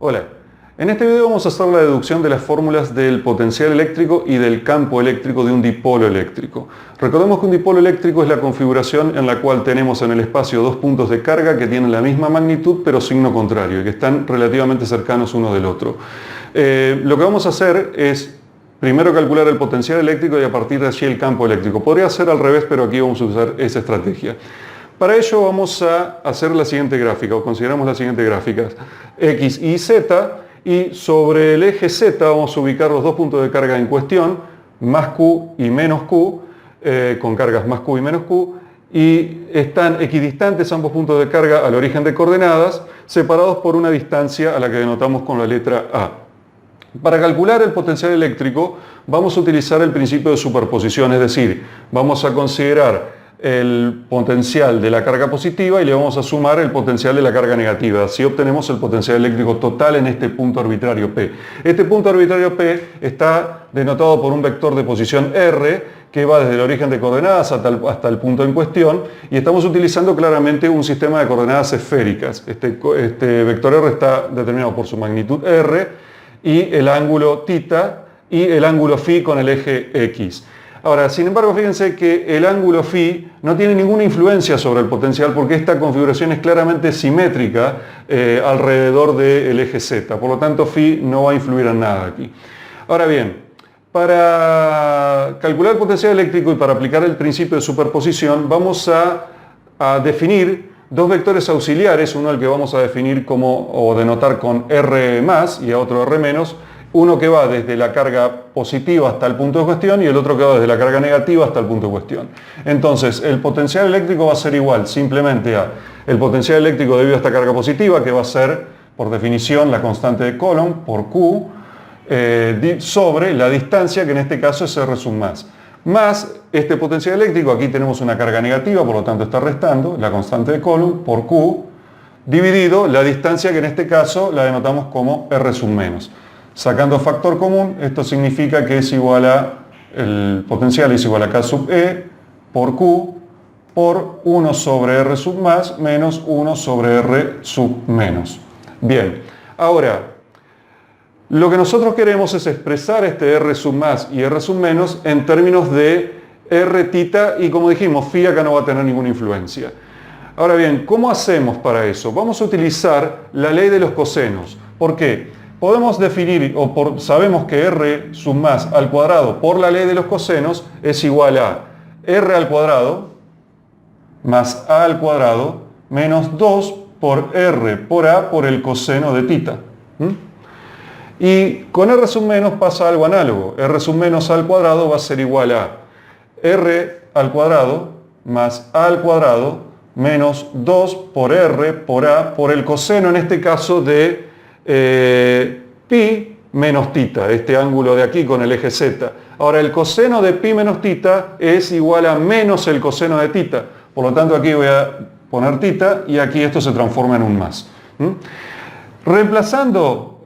Hola, en este video vamos a hacer la deducción de las fórmulas del potencial eléctrico y del campo eléctrico de un dipolo eléctrico. Recordemos que un dipolo eléctrico es la configuración en la cual tenemos en el espacio dos puntos de carga que tienen la misma magnitud pero signo contrario y que están relativamente cercanos uno del otro. Lo que vamos a hacer es primero calcular el potencial eléctrico y a partir de allí el campo eléctrico. Podría ser al revés, pero aquí vamos a usar esa estrategia. Para ello vamos a hacer la siguiente gráfica, o consideramos la siguiente gráfica, X y Z, y sobre el eje Z vamos a ubicar los dos puntos de carga en cuestión, más Q y menos Q, con cargas más Q y menos Q, y están equidistantes ambos puntos de carga al origen de coordenadas, separados por una distancia a la que denotamos con la letra A. Para calcular el potencial eléctrico vamos a utilizar el principio de superposición, es decir, vamos a considerar el potencial de la carga positiva y le vamos a sumar el potencial de la carga negativa. Así obtenemos el potencial eléctrico total en este punto arbitrario P. Este punto arbitrario P está denotado por un vector de posición R que va desde el origen de coordenadas hasta el punto en cuestión, y estamos utilizando claramente un sistema de coordenadas esféricas. Este vector R está determinado por su magnitud R y el ángulo θ y el ángulo φ con el eje X. Ahora, sin embargo, fíjense que el ángulo φ no tiene ninguna influencia sobre el potencial porque esta configuración es claramente simétrica alrededor del eje Z. Por lo tanto, φ no va a influir en nada aquí. Ahora bien, para calcular el potencial eléctrico y para aplicar el principio de superposición, vamos a definir dos vectores auxiliares, uno al que vamos a definir o denotar con R más y a otro R menos, uno que va desde la carga positiva hasta el punto de cuestión y el otro que va desde la carga negativa hasta el punto de cuestión. Entonces, el potencial eléctrico va a ser igual simplemente a el potencial eléctrico debido a esta carga positiva, que va a ser, por definición, la constante de Coulomb por Q, sobre la distancia, que en este caso es R sub más este potencial eléctrico. Aquí tenemos una carga negativa, por lo tanto está restando la constante de Coulomb por Q, dividido la distancia, que en este caso la denotamos como R sub menos. Sacando factor común, esto significa que es igual el potencial es igual a K sub E por Q por 1 sobre R sub más menos 1 sobre R sub menos. Bien, ahora, lo que nosotros queremos es expresar este R sub más y R sub menos en términos de R θ, y como dijimos, φ acá no va a tener ninguna influencia. Ahora bien, ¿cómo hacemos para eso? Vamos a utilizar la ley de los cosenos. ¿Por qué? Podemos definir, sabemos que R sub más al cuadrado por la ley de los cosenos es igual a R al cuadrado más A al cuadrado menos 2 por R por A por el coseno de θ. Y con R sub menos pasa algo análogo. R sub menos al cuadrado va a ser igual a R al cuadrado más A al cuadrado menos 2 por R por A por el coseno, en este caso, de pi menos θ, este ángulo de aquí con el eje Z. Ahora, el coseno de pi menos θ es igual a menos el coseno de θ. Por lo tanto, aquí voy a poner θ y aquí esto se transforma en un más. Reemplazando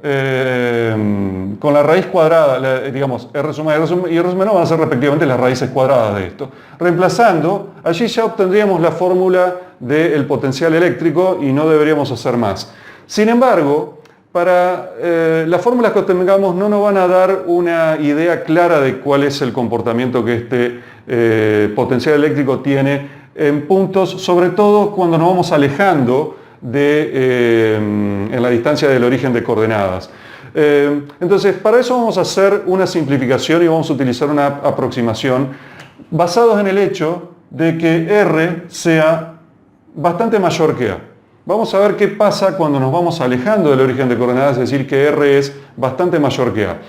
con la raíz cuadrada, digamos, R sub más y R sub menos van a ser respectivamente las raíces cuadradas de esto. Reemplazando, allí ya obtendríamos la fórmula del potencial eléctrico y no deberíamos hacer más. Sin embargo, para las fórmulas que obtengamos no nos van a dar una idea clara de cuál es el comportamiento que este potencial eléctrico tiene en puntos, sobre todo cuando nos vamos alejando en la distancia del origen de coordenadas. Entonces, para eso vamos a hacer una simplificación y vamos a utilizar una aproximación basados en el hecho de que R sea bastante mayor que A. Vamos a ver qué pasa cuando nos vamos alejando del origen de coordenadas, es decir, que R es bastante mayor que A.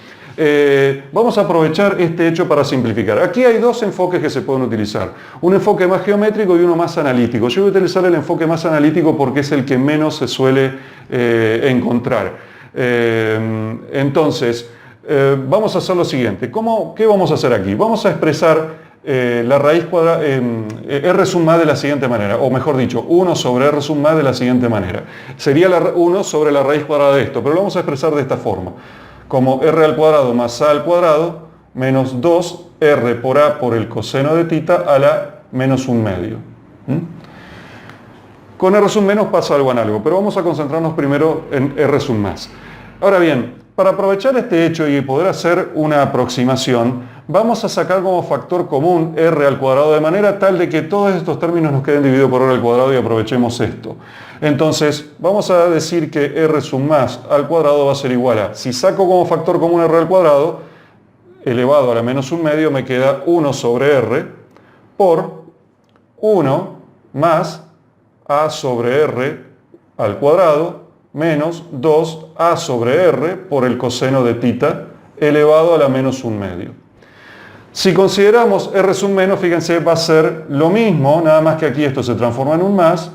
Vamos a aprovechar este hecho para simplificar. Aquí hay dos enfoques que se pueden utilizar. Un enfoque más geométrico y uno más analítico. Yo voy a utilizar el enfoque más analítico porque es el que menos se suele encontrar. Entonces, vamos a hacer lo siguiente. ¿Qué vamos a hacer aquí? Vamos a expresar la raíz cuadrada, R sub más de la siguiente manera, o mejor dicho, 1 sobre R sub más de la siguiente manera. Sería 1 sobre la raíz cuadrada de esto, pero lo vamos a expresar de esta forma, como R al cuadrado más A al cuadrado menos 2R por A por el coseno de θ a la menos 1/2. Con R sub menos pasa algo análogo, pero vamos a concentrarnos primero en R sub más. Ahora bien, para aprovechar este hecho y poder hacer una aproximación, vamos a sacar como factor común r al cuadrado de manera tal de que todos estos términos nos queden divididos por r al cuadrado y aprovechemos esto. Entonces, vamos a decir que r sub más al cuadrado va a ser igual a, si saco como factor común r al cuadrado, elevado a la menos 1/2, me queda 1 sobre r por 1 más a sobre r al cuadrado menos 2a sobre r por el coseno de θ elevado a la menos 1/2. Si consideramos r sub menos, fíjense, va a ser lo mismo, nada más que aquí esto se transforma en un más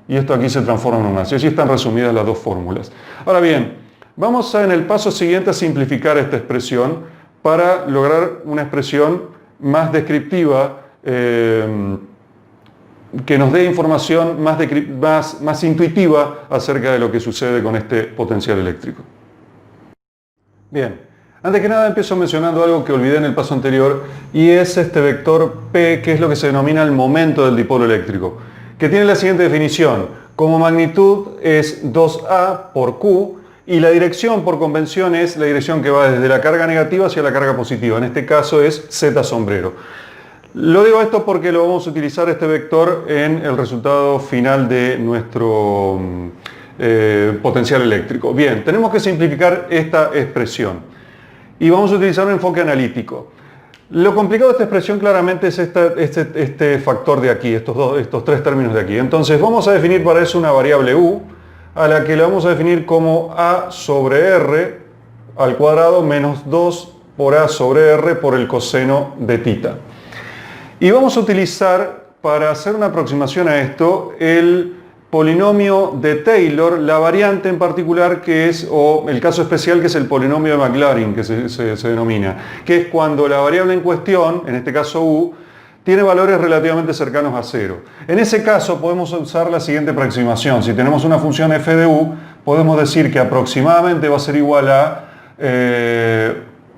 y esto aquí se transforma en un más. Y allí están resumidas las dos fórmulas. Ahora bien, vamos en el paso siguiente a simplificar esta expresión para lograr una expresión más descriptiva, que nos dé información más intuitiva acerca de lo que sucede con este potencial eléctrico. Bien, antes que nada empiezo mencionando algo que olvidé en el paso anterior, y es este vector P, que es lo que se denomina el momento del dipolo eléctrico, que tiene la siguiente definición. Como magnitud es 2A por Q, y la dirección por convención es la dirección que va desde la carga negativa hacia la carga positiva. En este caso es Z sombrero. Lo digo esto porque lo vamos a utilizar este vector en el resultado final de nuestro potencial eléctrico. Bien, tenemos que simplificar esta expresión y vamos a utilizar un enfoque analítico. Lo complicado de esta expresión claramente es este factor de aquí, estos tres términos de aquí. Entonces vamos a definir para eso una variable u, a la que le vamos a definir como a sobre r al cuadrado menos 2 por a sobre r por el coseno de θ. Y vamos a utilizar, para hacer una aproximación a esto, el polinomio de Taylor, la variante en particular que es, o el caso especial que es el polinomio de Maclaurin, que se denomina, que es cuando la variable en cuestión, en este caso u, tiene valores relativamente cercanos a 0. En ese caso podemos usar la siguiente aproximación. Si tenemos una función f de u, podemos decir que aproximadamente va a ser igual a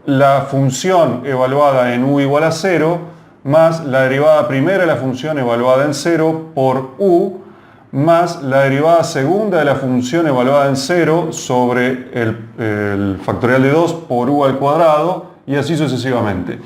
la función evaluada en u igual a 0, más la derivada primera de la función evaluada en 0 por u, más la derivada segunda de la función evaluada en 0 sobre el factorial de 2 por u al cuadrado, y así sucesivamente.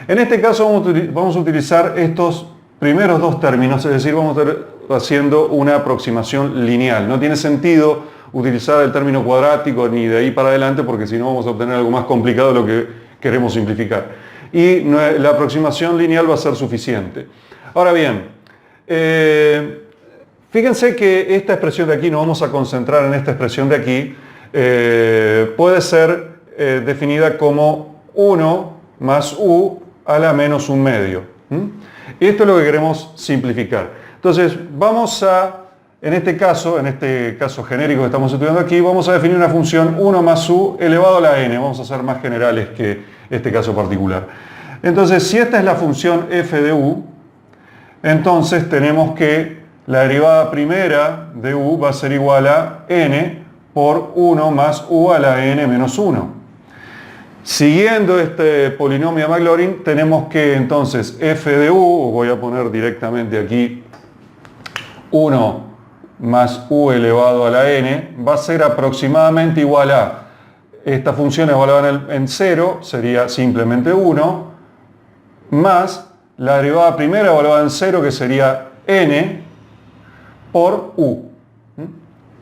En este caso vamos a utilizar estos primeros dos términos, es decir, vamos a estar haciendo una aproximación lineal. No tiene sentido utilizar el término cuadrático ni de ahí para adelante, porque si no vamos a obtener algo más complicado de lo que queremos simplificar. Y la aproximación lineal va a ser suficiente. Ahora bien, fíjense que esta expresión de aquí, nos vamos a concentrar en esta expresión de aquí, puede ser definida como 1 más u a la menos 1/2. Y esto es lo que queremos simplificar. Entonces, vamos a, en este caso genérico que estamos estudiando aquí, vamos a definir una función 1 más u elevado a la n. Vamos a ser más generales que este caso particular. Entonces, si esta es la función f de u, entonces tenemos que la derivada primera de u va a ser igual a n por 1 más u a la n menos 1. Siguiendo este polinomio de Maclaurin, tenemos que entonces f de u, voy a poner directamente aquí 1 más u elevado a la n, va a ser aproximadamente igual a esta función evaluada en 0, sería simplemente 1, más la derivada primera evaluada en 0, que sería n por u.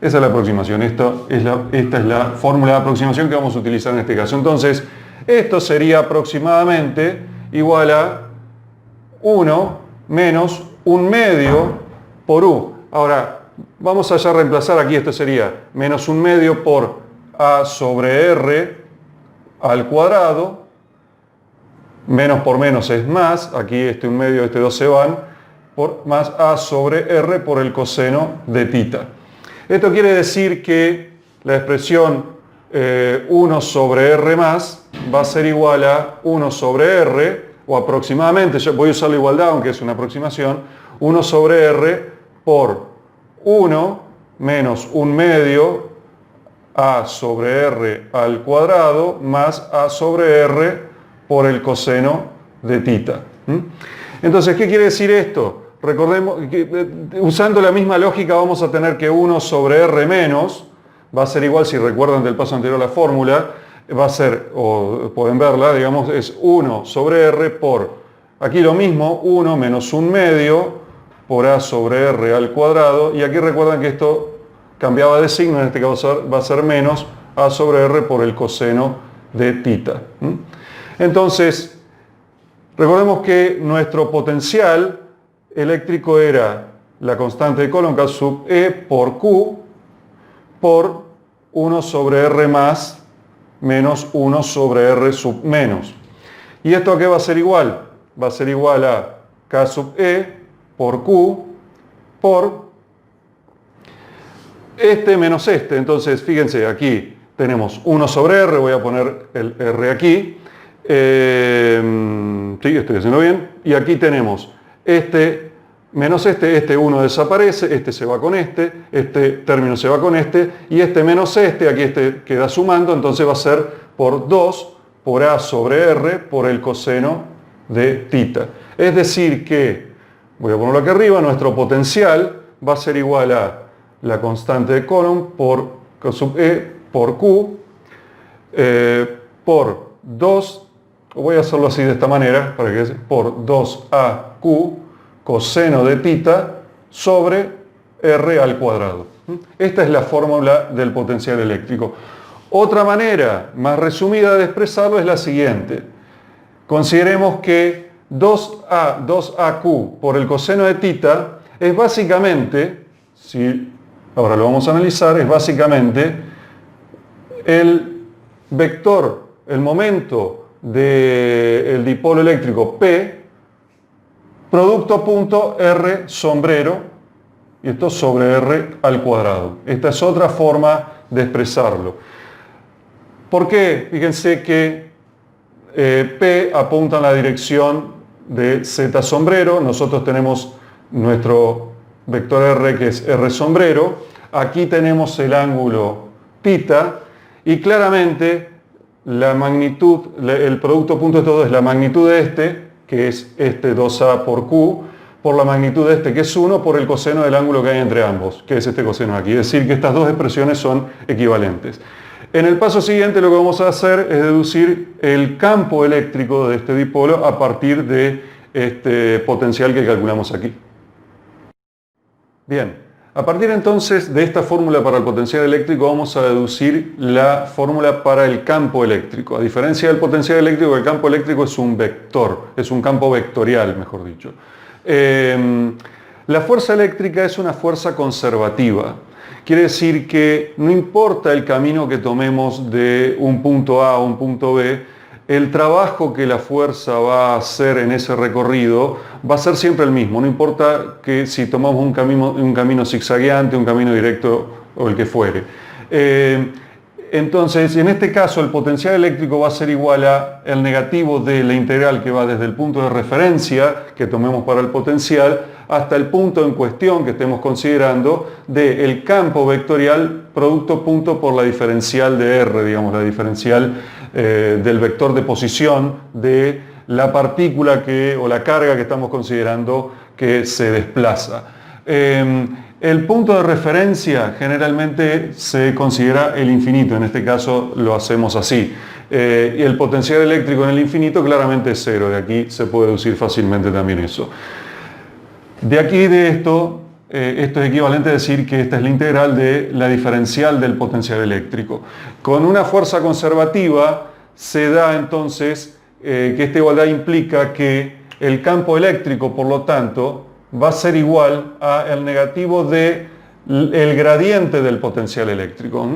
Esa es la aproximación, esta es la fórmula de aproximación que vamos a utilizar en este caso. Entonces, esto sería aproximadamente igual a 1 menos 1/2 por u. Ahora, vamos a ya reemplazar aquí, esto sería menos 1/2 por a sobre r al cuadrado, menos por menos es más, aquí este 1/2, este 2 se van, por más a sobre r por el coseno de θ. Esto quiere decir que la expresión 1 sobre r más va a ser igual a 1 sobre r, o aproximadamente, yo voy a usar la igualdad aunque es una aproximación, 1 sobre r por 1 menos 1/2 a sobre r al cuadrado más a sobre r por el coseno de θ. Entonces, ¿qué quiere decir esto? Recordemos que usando la misma lógica vamos a tener que 1 sobre r menos va a ser igual, si recuerdan del paso anterior la fórmula, va a ser, o pueden verla, digamos, es 1 sobre R por, aquí lo mismo, 1 menos 1 medio por A sobre R al cuadrado, y aquí recuerdan que esto cambiaba de signo, en este caso va a ser menos A sobre R por el coseno de θ. Entonces, recordemos que nuestro potencial eléctrico era la constante de Coulomb K sub E por Q por 1 sobre R más menos 1 sobre R sub menos. ¿Y esto a qué va a ser igual? Va a ser igual a K sub E por Q por este menos este. Entonces, fíjense, aquí tenemos 1 sobre R, voy a poner el R aquí. Sí, estoy haciendo bien. Y aquí tenemos este menos este 1 desaparece, este se va con este término se va con y este menos aquí este queda sumando, entonces va a ser por 2 por A sobre R por el coseno de θ. Es decir que, voy a ponerlo aquí arriba, nuestro potencial va a ser igual a la constante de Coulomb por K sub E por Q por 2, voy a hacerlo así de esta manera, para que por 2AQ coseno de θ sobre R al cuadrado. Esta es la fórmula del potencial eléctrico. Otra manera más resumida de expresarlo es la siguiente. Consideremos que 2AQ por el coseno de θ es básicamente, si ahora lo vamos a analizar, es básicamente el vector, el momento del dipolo eléctrico P, producto punto R sombrero, y esto sobre R al cuadrado. Esta es otra forma de expresarlo. ¿Por qué? Fíjense que P apunta en la dirección de Z sombrero, nosotros tenemos nuestro vector R que es R sombrero, aquí tenemos el ángulo θ, y claramente la magnitud, el producto punto de estos dos es la magnitud de este, que es este 2A por Q, por la magnitud de este, que es 1, por el coseno del ángulo que hay entre ambos, que es este coseno aquí. Es decir, que estas dos expresiones son equivalentes. En el paso siguiente lo que vamos a hacer es deducir el campo eléctrico de este dipolo a partir de este potencial que calculamos aquí. Bien. A partir entonces de esta fórmula para el potencial eléctrico vamos a deducir la fórmula para el campo eléctrico. A diferencia del potencial eléctrico, el campo eléctrico es un vector, es un campo vectorial, mejor dicho. La fuerza eléctrica es una fuerza conservativa. Quiere decir que no importa el camino que tomemos de un punto A a un punto B, el trabajo que la fuerza va a hacer en ese recorrido va a ser siempre el mismo. No importa que si tomamos un camino zigzagueante, un camino directo o el que fuere. Entonces, en este caso, el potencial eléctrico va a ser igual a el negativo de la integral que va desde el punto de referencia que tomemos para el potencial hasta el punto en cuestión que estemos considerando del campo vectorial producto punto por la diferencial de R, digamos, la diferencial del vector de posición de la partícula o la carga que estamos considerando que se desplaza. El punto de referencia generalmente se considera el infinito, en este caso lo hacemos así. Y el potencial eléctrico en el infinito claramente es cero, de aquí se puede deducir fácilmente también eso. De aquí de esto es equivalente a decir que esta es la integral de la diferencial del potencial eléctrico. Con una fuerza conservativa se da entonces que esta igualdad implica que el campo eléctrico, por lo tanto, va a ser igual al negativo del gradiente del potencial eléctrico.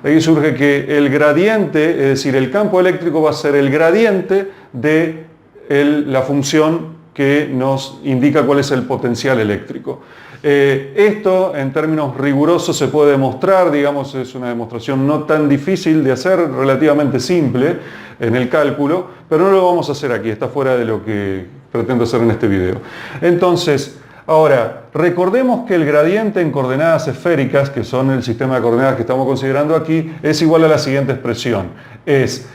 De ahí surge que el gradiente, es decir, el campo eléctrico va a ser el gradiente de la función que nos indica cuál es el potencial eléctrico. Esto en términos rigurosos se puede demostrar, digamos, es una demostración no tan difícil de hacer, relativamente simple en el cálculo, pero no lo vamos a hacer aquí, está fuera de lo que pretendo hacer en este video. Entonces, ahora, recordemos que el gradiente en coordenadas esféricas, que son el sistema de coordenadas que estamos considerando aquí, es igual a la siguiente expresión. Es,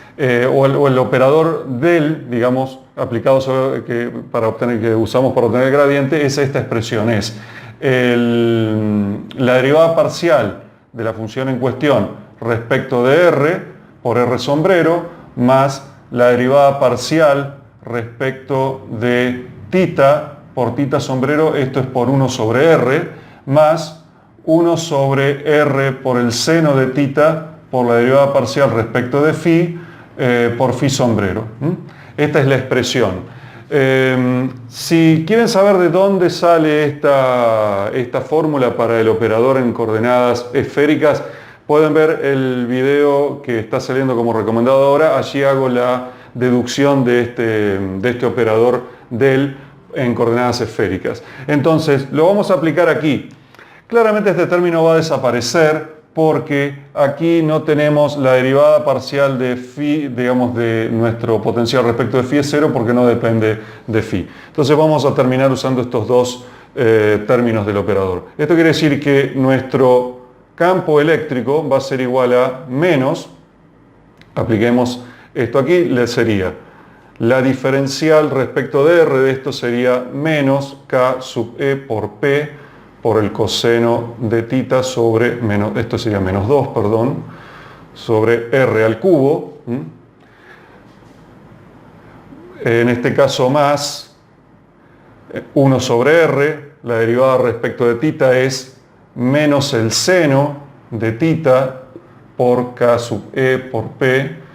o el operador del, digamos, aplicado que usamos para obtener el gradiente, es esta expresión, es la derivada parcial de la función en cuestión respecto de R por R sombrero más la derivada parcial respecto de tita por tita sombrero, esto es por 1 sobre R, más 1 sobre R por el seno de tita por la derivada parcial respecto de phi por phi sombrero. Esta es la expresión. Si quieren saber de dónde sale esta fórmula para el operador en coordenadas esféricas, pueden ver el video que está saliendo como recomendado ahora. Allí hago la deducción de este operador del en coordenadas esféricas. Entonces, lo vamos a aplicar aquí. Claramente este término va a desaparecer porque aquí no tenemos la derivada parcial de phi, digamos, de nuestro potencial respecto de phi es 0 porque no depende de phi. Entonces vamos a terminar usando estos dos términos del operador. Esto quiere decir que nuestro campo eléctrico va a ser igual a menos, apliquemos esto aquí, le sería la diferencial respecto de R de esto sería menos K sub E por P por el coseno de tita sobre menos, esto sería menos 2, perdón, sobre R al cubo. En este caso más 1 sobre R, la derivada respecto de tita es menos el seno de tita por K sub E por P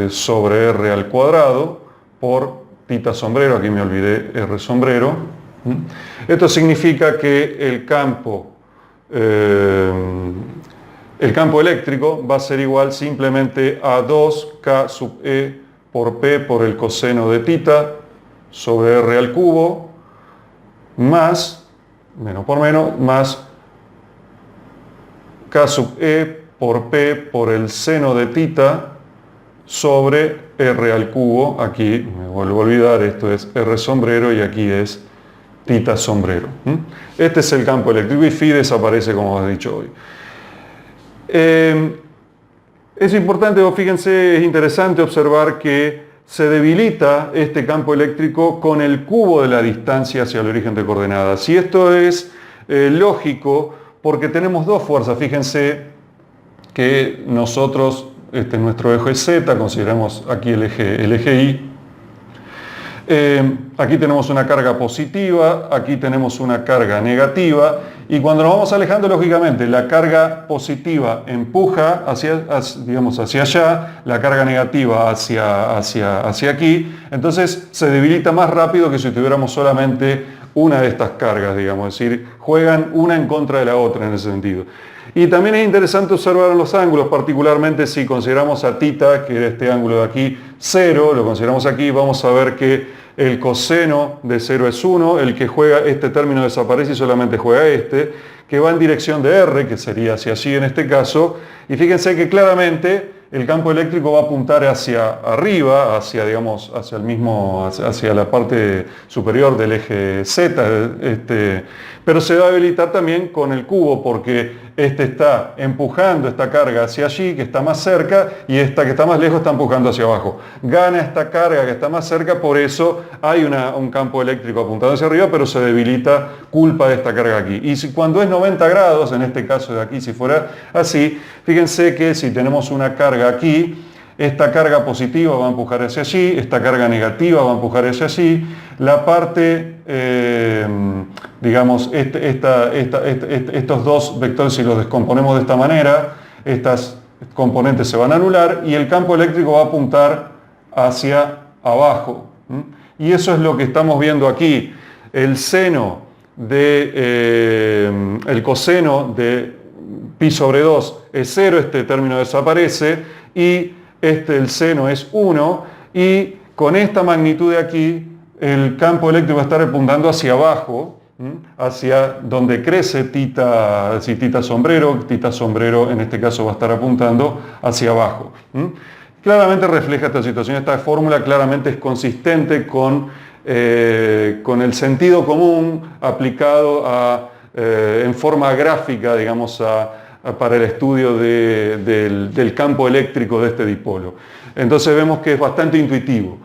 sobre R al cuadrado por tita sombrero, aquí me olvidé R sombrero. Esto significa que el campo eléctrico va a ser igual simplemente a 2K sub E por P por el coseno de tita sobre R al cubo más, menos por menos, más K sub E por P por el seno de tita sobre R al cubo. Aquí me vuelvo a olvidar, esto es R sombrero y aquí es tita sombrero. Este es el campo eléctrico y phi desaparece como os he dicho hoy. Es importante, fíjense, es interesante observar que se debilita este campo eléctrico con el cubo de la distancia hacia el origen de coordenadas. Y esto es lógico porque tenemos dos fuerzas. Fíjense que nosotros, este es nuestro eje Z, consideramos aquí el eje Y. Aquí tenemos una carga positiva, aquí tenemos una carga negativa y cuando nos vamos alejando, lógicamente, la carga positiva empuja digamos, hacia allá, la carga negativa hacia aquí, entonces se debilita más rápido que si tuviéramos solamente una de estas cargas, digamos, es decir, juegan una en contra de la otra en ese sentido. Y también es interesante observar los ángulos, particularmente si consideramos a tita, que era este ángulo de aquí, 0, lo consideramos aquí, vamos a ver que el coseno de 0 es 1, el que juega este término desaparece y solamente juega este, que va en dirección de R, que sería hacia allí en este caso, y fíjense que claramente el campo eléctrico va a apuntar hacia arriba, digamos, hacia la parte superior del eje Z, pero se va a debilitar también con el cubo porque este está empujando esta carga hacia allí, que está más cerca, y esta que está más lejos está empujando hacia abajo. Gana esta carga que está más cerca, por eso hay un campo eléctrico apuntando hacia arriba, pero se debilita culpa de esta carga aquí. Y cuando es 90 grados, en este caso de aquí, si fuera así, fíjense que si tenemos una carga aquí, esta carga positiva va a empujar hacia allí, esta carga negativa va a empujar hacia allí, la parte, digamos, estos dos vectores, si los descomponemos de esta manera, estas componentes se van a anular y el campo eléctrico va a apuntar hacia abajo. Y eso es lo que estamos viendo aquí. El coseno de pi sobre 2 es 0, este término desaparece, y el seno es 1, y con esta magnitud de aquí, el campo eléctrico va a estar apuntando hacia abajo, hacia donde crece tita sombrero en este caso va a estar apuntando hacia abajo. Claramente refleja esta situación, esta fórmula claramente es consistente con el sentido común aplicado en forma gráfica, digamos, para el estudio del campo eléctrico de este dipolo. Entonces vemos que es bastante intuitivo.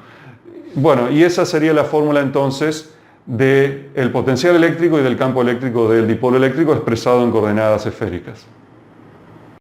Bueno, y esa sería la fórmula entonces del potencial eléctrico y del campo eléctrico del dipolo eléctrico expresado en coordenadas esféricas.